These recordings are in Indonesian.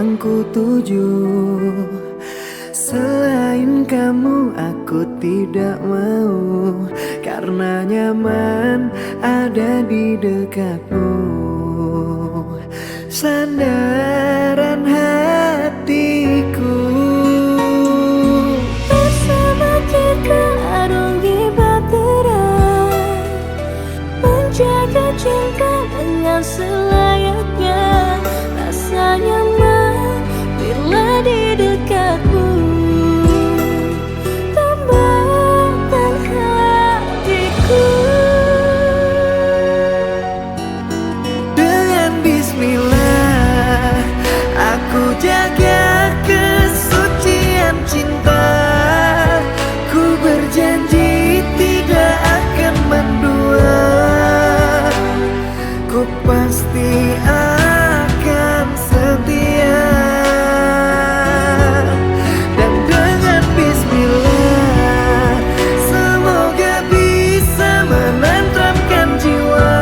yang ku tuju. Selain kamu aku tidak mau, karena nyaman ada di dekatmu. Sandaran hatiku. Bersama kita arungi bahtera, menjaga cinta dengan selayaknya. Rasa nyaman bila di dekatmu, tambahkan hatiku. Dengan bismillah aku jaga kesucian cinta. Ku berjanji tidak akan mendua. Ku pasti akan setia. Dan dengan bismillah semoga bisa menenteramkan jiwa.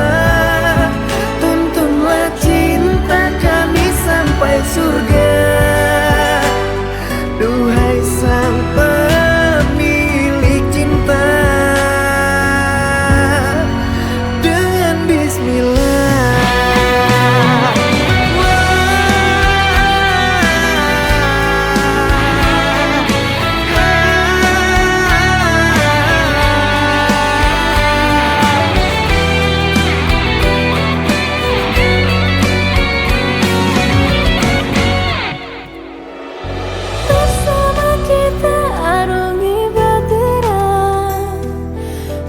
Tuntunlah cinta kami sampai surga. Duhai sang pemilik cinta. Dengan bismillah. Bersama kita arungi bahtera,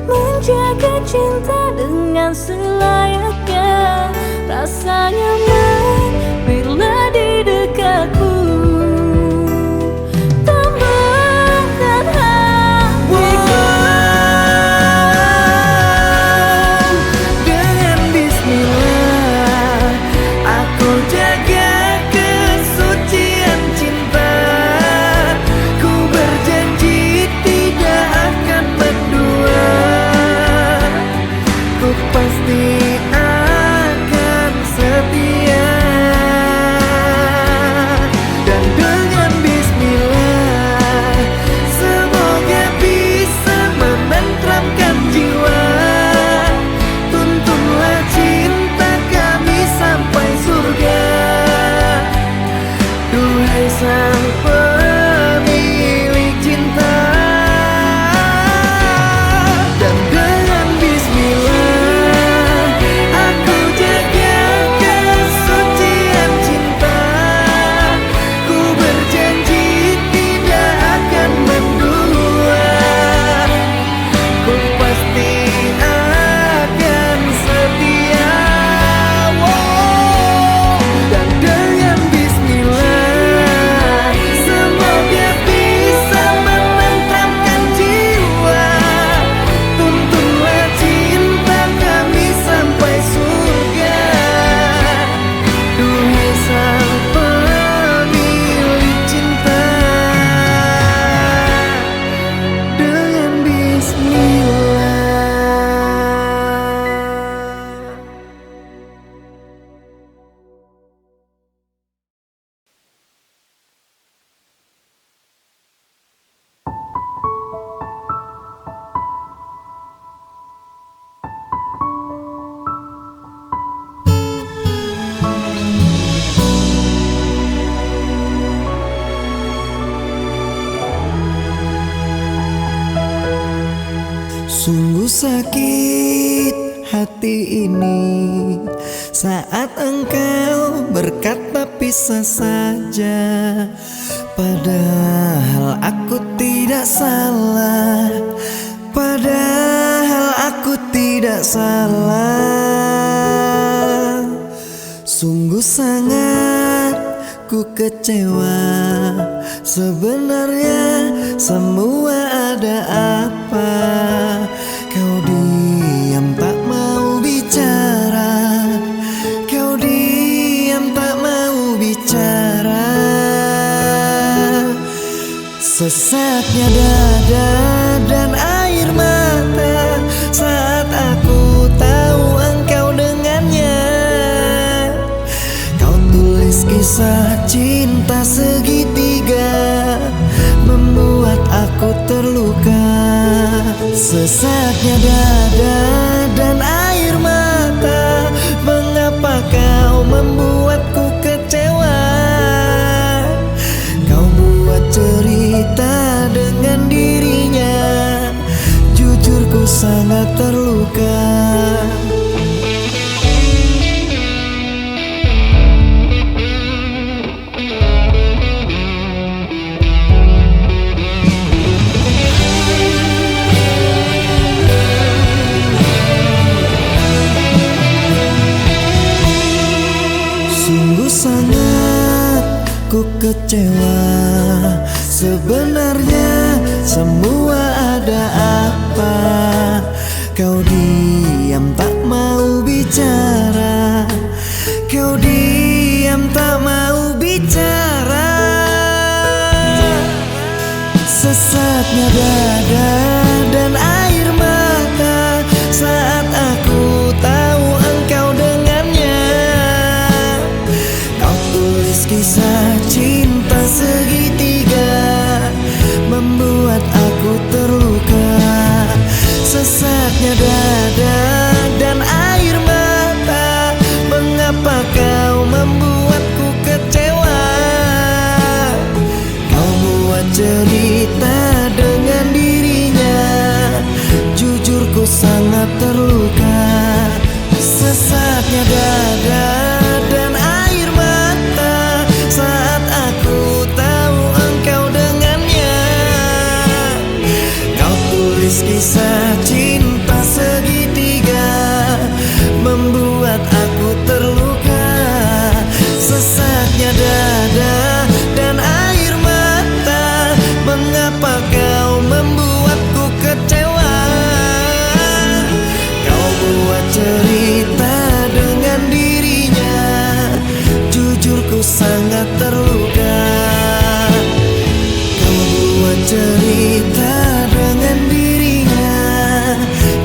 menjaga cinta dengan selayaknya. Rasa nyaman bila di dekatmu, tambahkan hatiku. Dengan bismillah aku jaga kesucian cinta. Ku berjanji tidak akan mendua. Ku pasti akan setia. Dan dengan bismillah semoga bisa menenteramkan jiwa. Tuntunlah cinta kami sampai surga. Duhai sang pemilik cinta. Dan dengan bismillah aku jaga kesucian cinta. Ku berjanji tidak akan mendua. Ku pasti akan setia. Dan dengan bismillah semoga bisa menenteramkan jiwa. Tuntunlah cinta kami sampai surga. Duhai sang pemilik cinta. Dengan bismillah. Sungguh sakit hati ini saat engkau berkata pisah saja. Padahal aku tidak salah. Padahal aku tidak salah. Sungguh sangat ku kecewa. Sebenarnya semua ada apa? Kau diam tak mau bicara. Kau diam tak mau bicara. Sesaknya dada dan air mata saat aku tahu engkau dengannya. Kau tulis kisah cinta cinta segitiga membuat aku terluka. Sesaknya dada dan air mata, mengapa kau membuatku kecewa? Kau buat cerita dengan dirinya, jujur ku sangat terluka. Sungguh sangat ku kecewa. Sebenarnya semua ada apa? Kau diam tak mau bicara, kau diam tak mau bicara. Sesaknya dada dan air mata saat aku tahu engkau dengannya. Kau tulis kisah cinta segitiga membuat aku terluka. Sesaknya dada dan air mata, mengapa kau membuatku kecewa? Kau buat cerita dengan dirinya, jujur ku sangat terluka. Sesaknya dada dan air mata saat aku tahu engkau dengannya. Kau tulis kisah cinta segitiga membuat aku terluka. Sesaknya dada dan air mata, mengapa kau membuatku kecewa? Kau buat cerita dengan dirinya, jujur ku sangat terluka. Kau buat cerita dengan dirinya,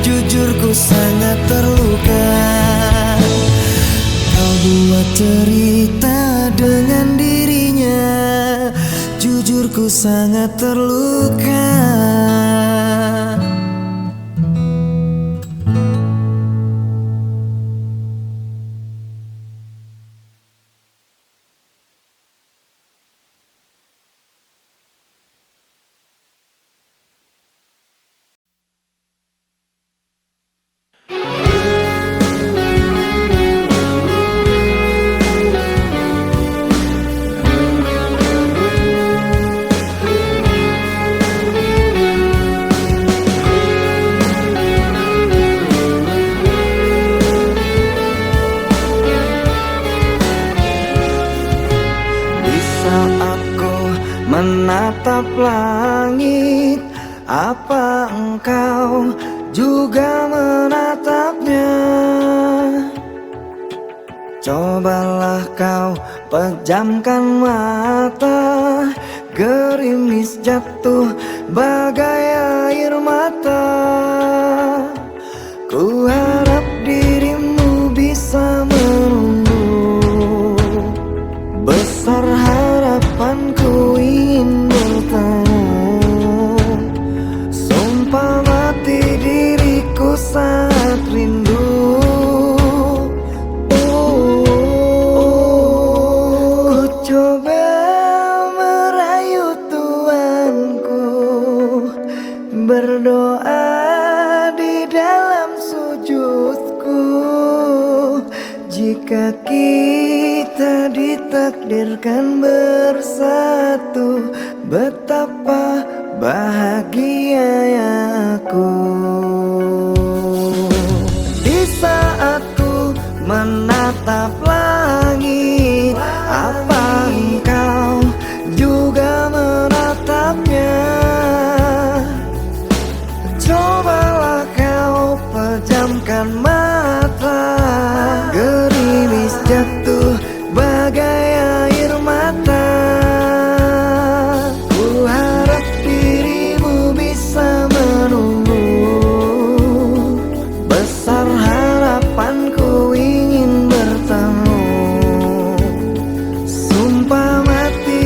jujur ku sangat terluka. Kau buat cerita dengan dirinya, jujur ku sangat terluka. Menatap langit, apa engkau juga menatapnya? Cobalah kau pejamkan mata, gerimis jatuh bagai air mata. Ku harap dirimu bisa menunggu, besar harapanku ingin bertemu. Sumpah mati diriku saat rindu. Ku coba merayu Tuanku, berdoa di dalam sujudku. Jika kita ditakdirkan bersatu, betapa bahagia aku. Di saat ku menatap langit, apa engkau juga menatapnya? Cobalah kau pejamkan mata, gerimis jatuh bagai air mata. Ku harap dirimu bisa menunggu, besar harapanku ingin bertemu. Sumpah mati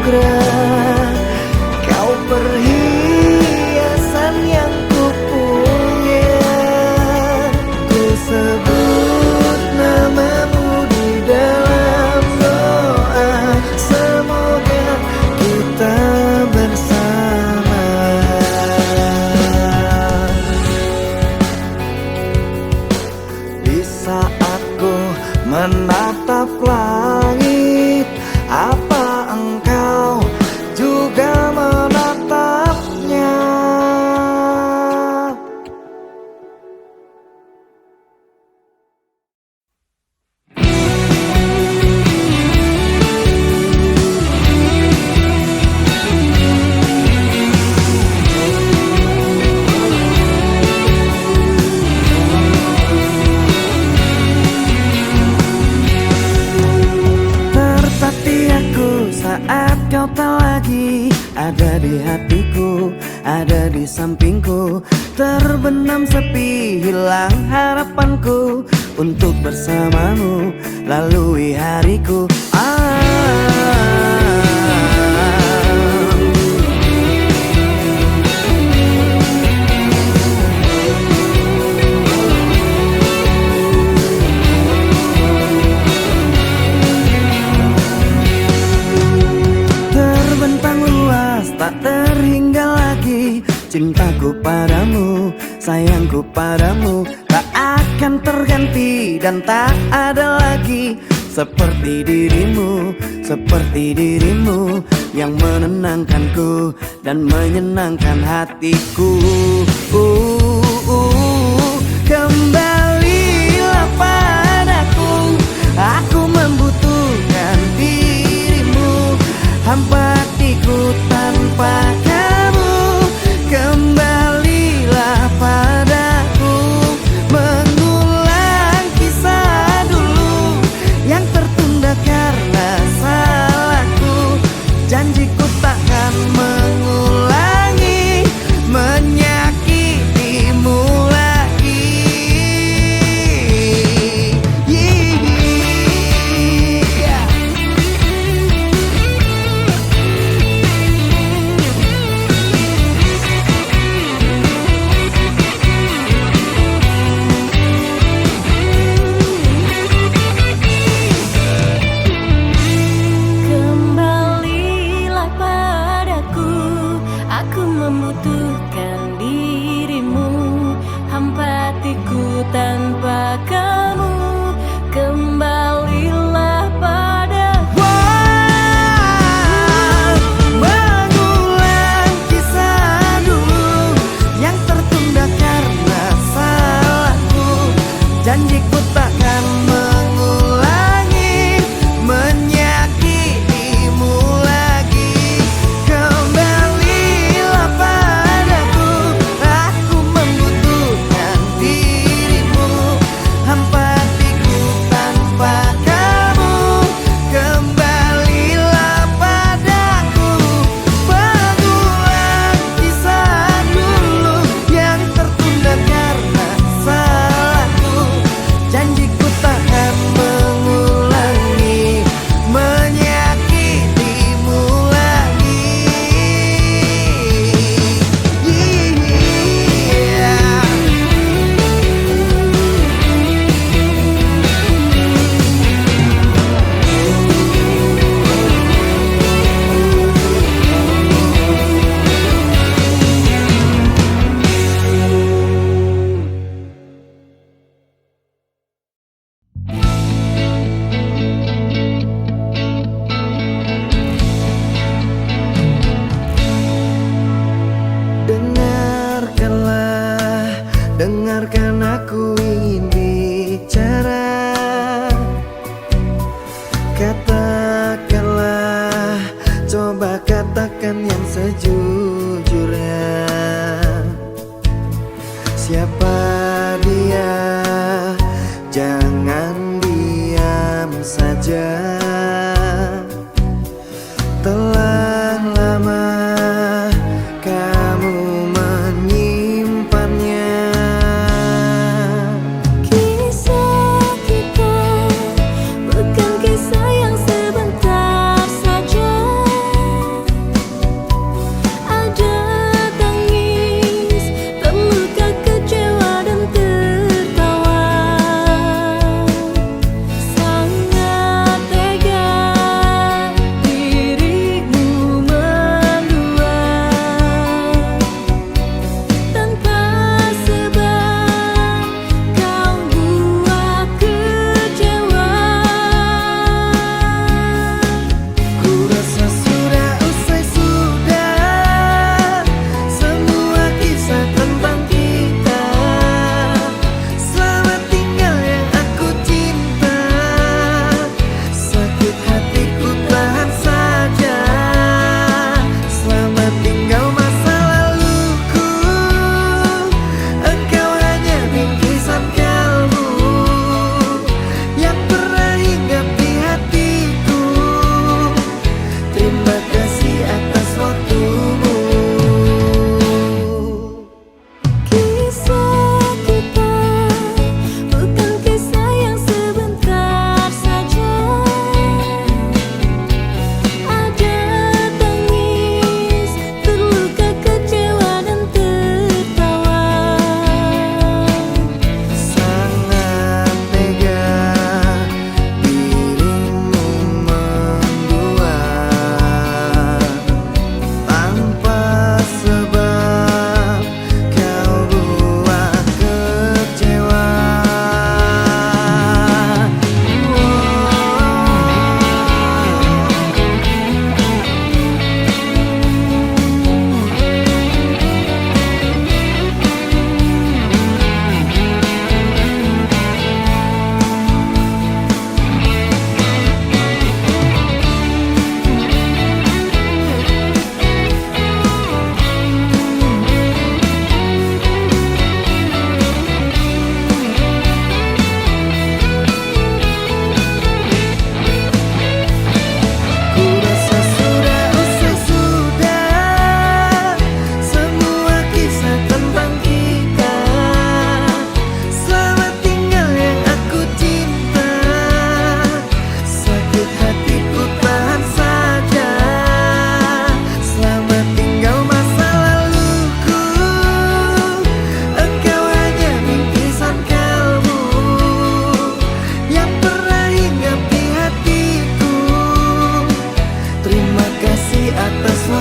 anugerah. Kau perhiasan yang ku punya. Ku sebut namamu di dalam doa. Semoga kita bersama. Di saat ku menatap langit, apa engkau juga menatapnya? Tertatih aku saat kau tak lagi ada di hatiku, ada di sampingku. Terbenam sepi, hilang harapanku untuk bersamamu lalui hariku. Terbentang luas, tak terhingga lagi cintaku padamu, sayangku padamu. Tak akan terganti dan tak ada lagi seperti dirimu, seperti dirimu yang menenangkanku dan menyenangkan hatiku. Kembalilah padaku, aku membutuhkan dirimu. Hampa hatiku tanpa kamu. Kembalilah padaku, mengulang kisah dulu yang tertunda karena salahku. Janjiku takkan mengulangi menyakitimu lagi. Yeah. Kembalilah padaku, aku membutuhkan dirimu. Hampa hatiku tanpa kamu. Kembalilah padaku. Mengulang kisah dulu yang tertunda karena salahku. Janjiku takkan mengulangi menyakitimu lagi. Kembalilah padaku, aku membutuhkan dirimu. Hampa hatiku tanpa kamu. Kembalilah padaku, mengulang kisah dulu yang tertunda karena salahku. Janjiku takkan mengulangi menyakitimu lagi. Yeah. Dengarkanlah, dengarkan aku ingin bicara. Katakanlah, coba katakan yang sejujurnya. Siapa dia? Jangan diam saja. Telah lama kamu menyimpannya. Kisah kita bukan kisah yang sebentar saja.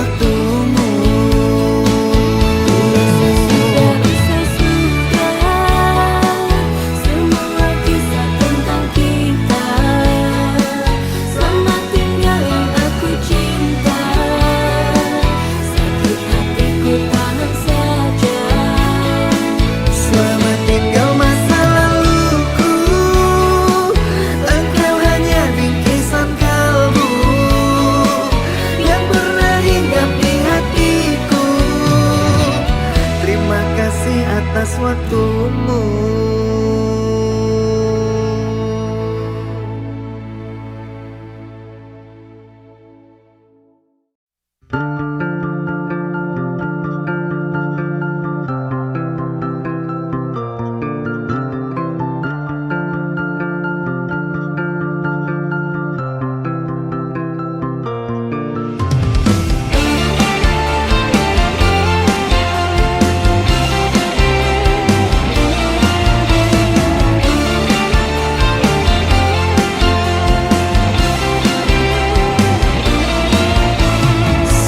waktumu. Semua kisah tentang kita. Selamat tinggal yang aku cinta. Sakit hatiku tahan saja. Selamat tinggal masa laluku. Engkau hanya bingkisan kalbu yang pernah hinggap di hatiku. Terima kasih atas waktumu.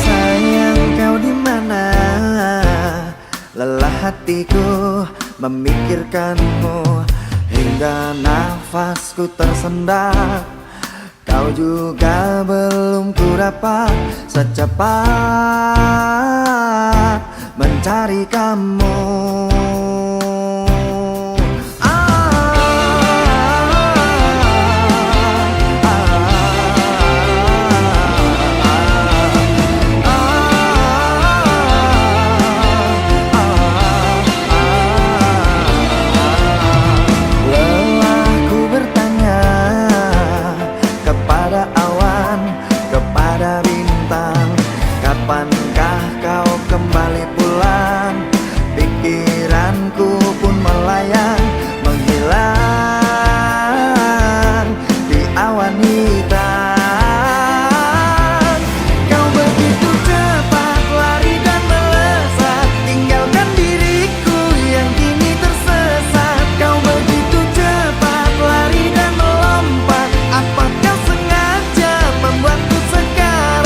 Sayang, kau di mana? Lelah hatiku memikirkanmu hingga nafasku tersendat. Kau juga belum ku dapat secepat mencari kamu. Lelahku bertanya kepada awan, kepada bintang, kapankah kau kembali pulang? Pikiranku pun melayang, menghilang di awan hitam. Kau begitu cepat lari dan melesat, tinggalkan diriku yang kini tersesat. Kau begitu cepat lari dan melompat, apa kau sengaja membuatku sekarang?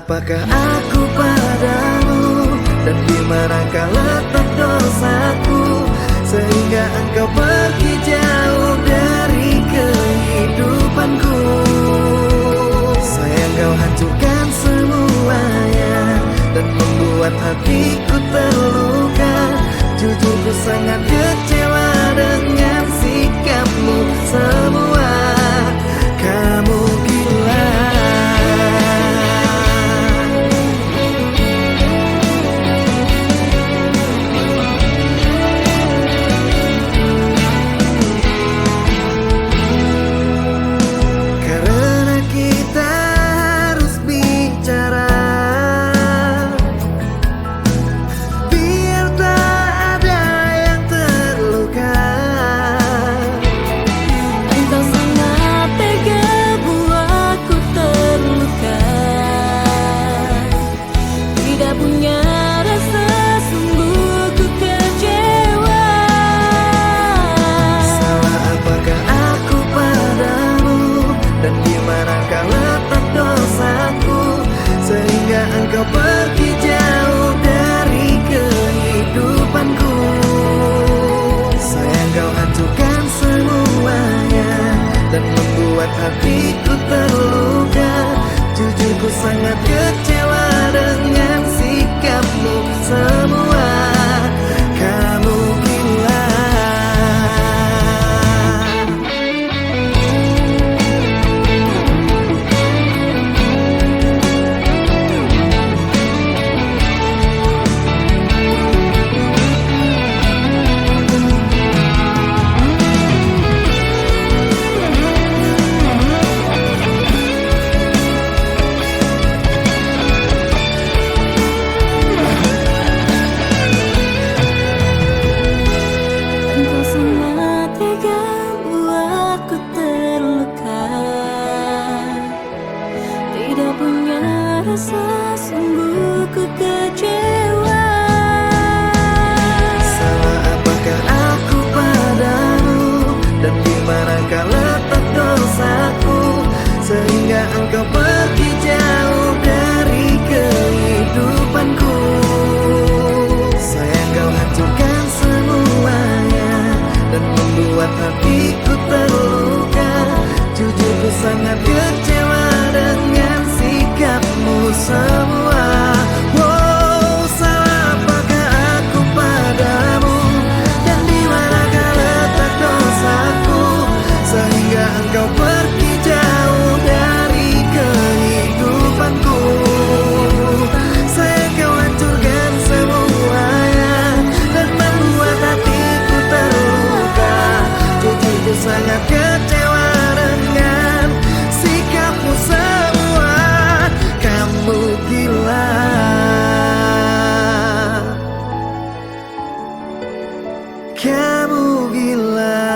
apakah aku padamu, dan di manakah letak dosaku, sehingga engkau pergi jauh dari kehidupanku. Sayang, kau hancurkan semuanya dan membuat hatiku terluka. Jujur, ku sangat kecewa dengan sikapmu semua. Kamu gila. Karena kita harus bicara, biar tak ada yang terluka. Engkau sangat tega buatku terluka. Tidak punya rasa, sungguh ku kecewa. Salah apakah aku padamu, dan di manakah letak dosaku, sehingga engkau pergi jauh dari kehidupanku. Sayang, kau hancurkan semuanya dan membuat hatiku terluka. Jujur, ku sangat kecewa dengan sikapmu semua. Kamu gila. Engkau sangat tega buatku terluka. Tidak punya rasa, sungguh ku kecewa. Salah apakah aku padamu, dan di manakah letak dosaku, sehingga engkau pergi jauh dari kehidupanku. Sayang, kau hancurkan semuanya dan membuat hatiku terluka. Jujur, ku sangat kecewa dengan sikapmu semua. Wow, salah apakah aku padamu, dan di manakah letak dosaku, sehingga engkau pergi jauh dari kehidupanku. Sayang, kau hancurkan semuanya dan membuat hatiku terluka. Jujur, ku sangat kecewa dengan sikapmu semua. Kamu gila. Kamu gila.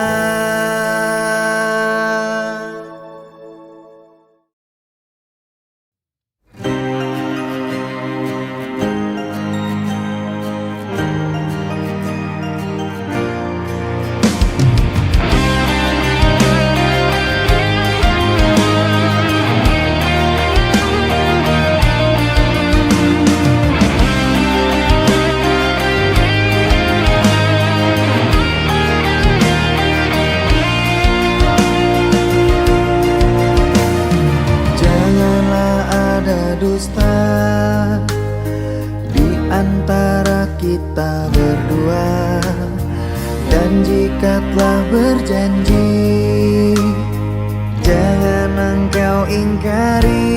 Janganlah ada dusta di antara kita berdua, dan jika telah berjanji, jangan engkau ingkari.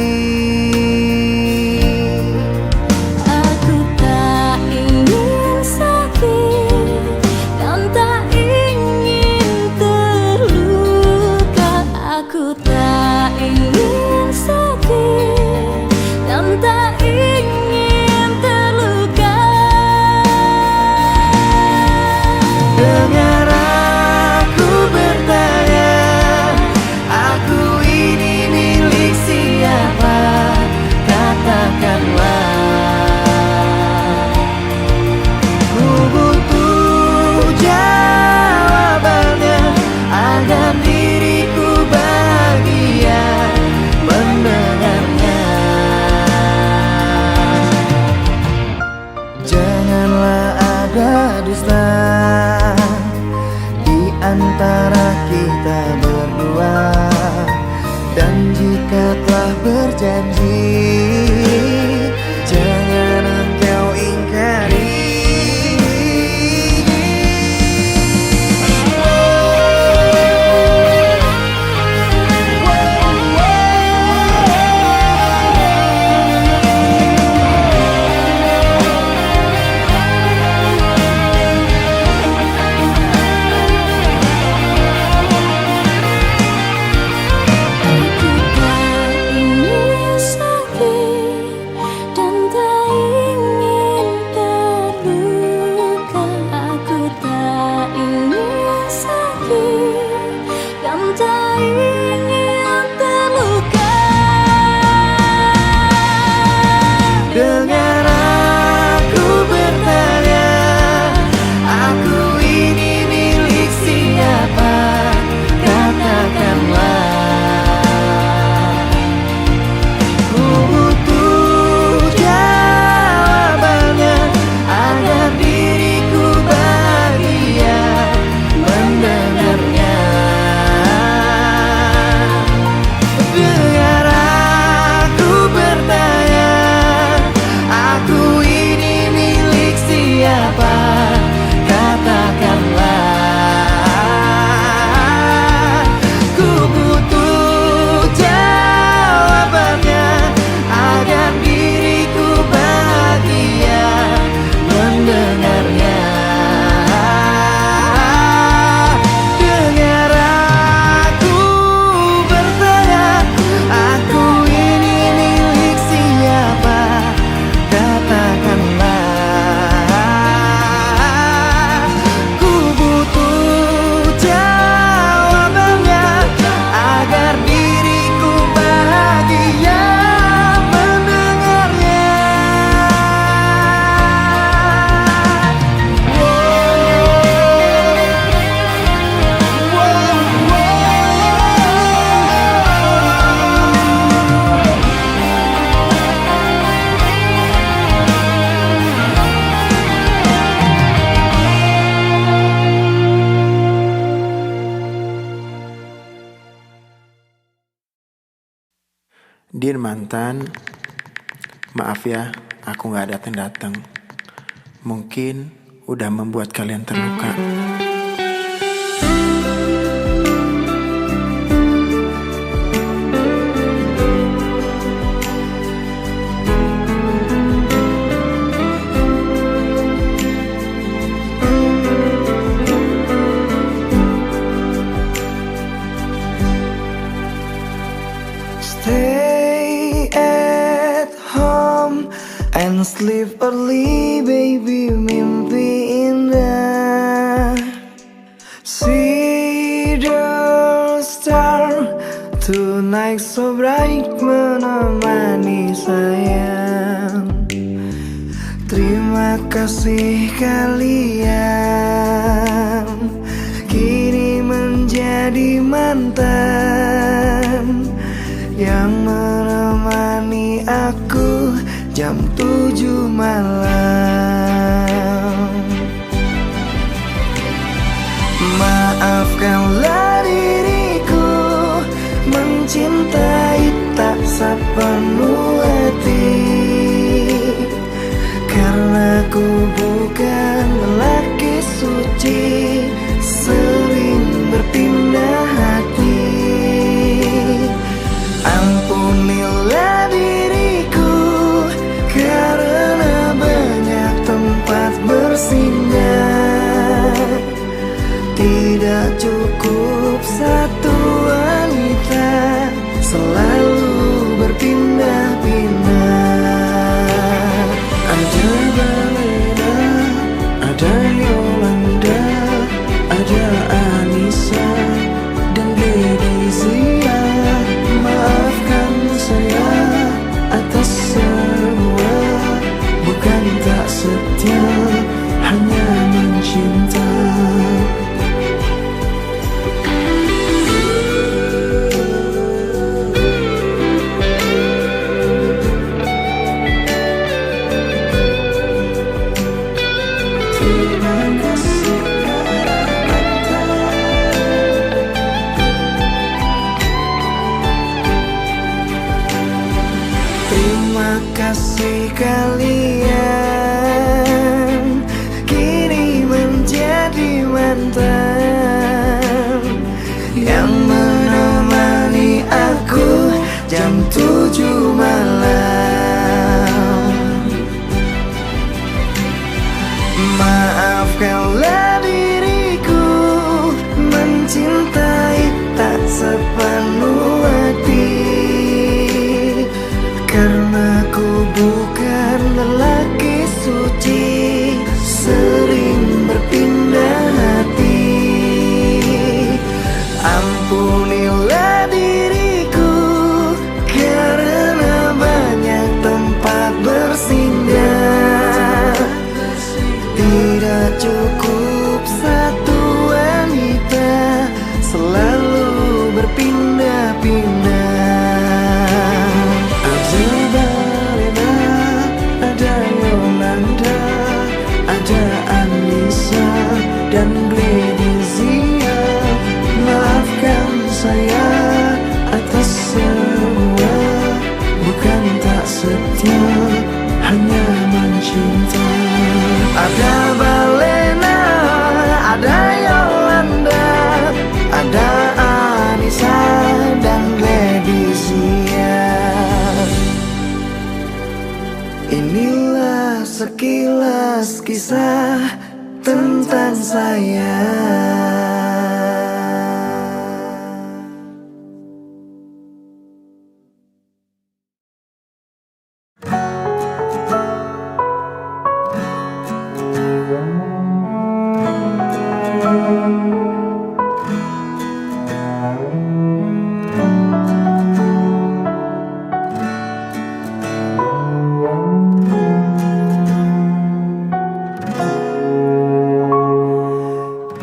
Aku tak ingin sakit dan tak ingin terluka. Aku tak ingin sakit dan tak ingin terluka. Dengar aku bertanya, aku ini milik siapa? Katakanlah. Ku butuh jawabannya agar diriku bahagia. Din mantan, maaf ya aku gak dateng-dateng. Mungkin udah membuat kalian terluka. Stay at home and sleep early, baby, mimpi indah. See the star tonight so bright, menemani sayang. Terima kasih kalian kini menjadi mantan yang menemani aku jam 7 malam. Maafkanlah diriku mencintai tak sepenuh hati, karena ku bukan lelaki suci, sering berpindah hati. Ampunilah diriku karena banyak tempat bersinggah. Tidak cukup satu wanita, selalu berpindah-pindah. Ada Balena, ada Yolanda, ada Anissa dan Lady Zia. Maafkan saya atas semua, bukan tak setia, hanya mencinta. Terima kasih Terima kasih kalian kini menjadi mantan yang menemani aku jam 7 malam. Maafkanlah diriku mencintai tak sepenuh hati, karena ku bukan lelaki suci, sering berpindah hati. Ampunilah diriku karena banyak tempat bersinggah. Tidak cukup satu wanita, selalu berpindah-pindah. Ada Balena, ada Yolanda, ada Anissa dan Lady Zia. Maafkan saya atas semua, bukan tak setia, hanya mencinta. Ada Balena, ada Yolanda, ada Anissa dan Lady Zia. Inilah sekilas kisah tentang saya.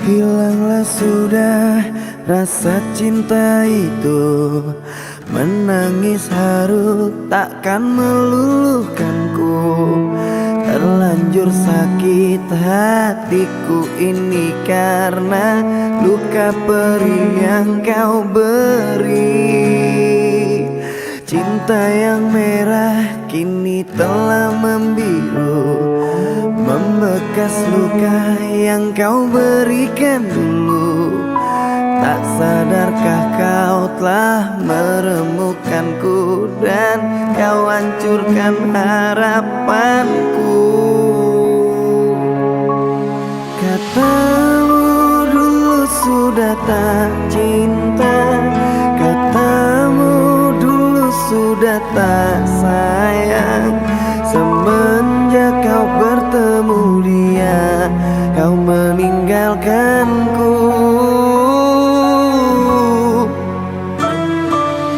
Hilanglah sudah rasa cinta itu, menangis haru takkan meluluhkanku. Terlanjur sakit hatiku ini karena luka perih yang kau beri. Cinta Cinta yang merah kini telah membiru, membekas luka yang kau berikan dulu. Tak sadarkah kau telah meremukkanku dan kau hancurkan harapanku. Katamu dulu sudah tak cinta, katamu dulu sudah tak sayang. Semenjak kau bertemu dia, kau meninggalkanku.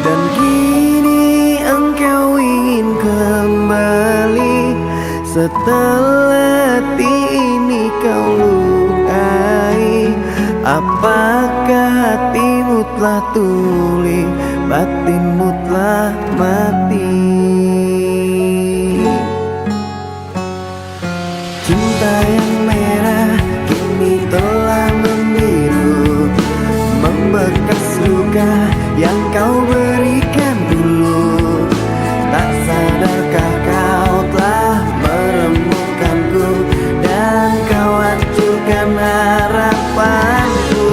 Dan kini engkau ingin kembali, setelah hati ini kau lukai. Apakah hatimu telah tuli, batinmu telah mati? Cinta yang merah kini telah membiru, membekas luka yang kau berikan dulu. Tak sadarkah kau telah meremukkanku dan kau hancurkan harapanku.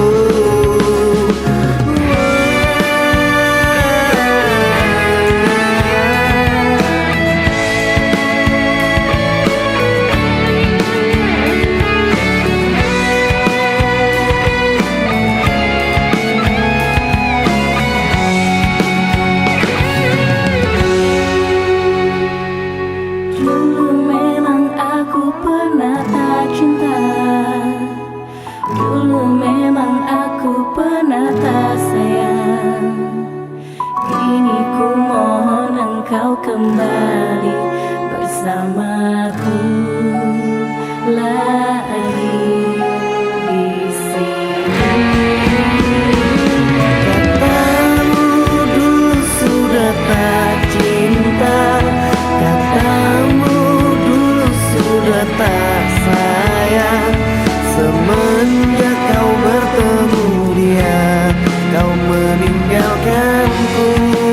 Dulu memang aku pernah tak cinta, dulu memang aku pernah tak sayang. Kini ku mohon engkau kembali bersamaku lagi di sini. Katamu dulu sudah tak cinta, katamu dulu sudah tak sayang. Semenjak kau bertemu dia, kau meninggalkanku.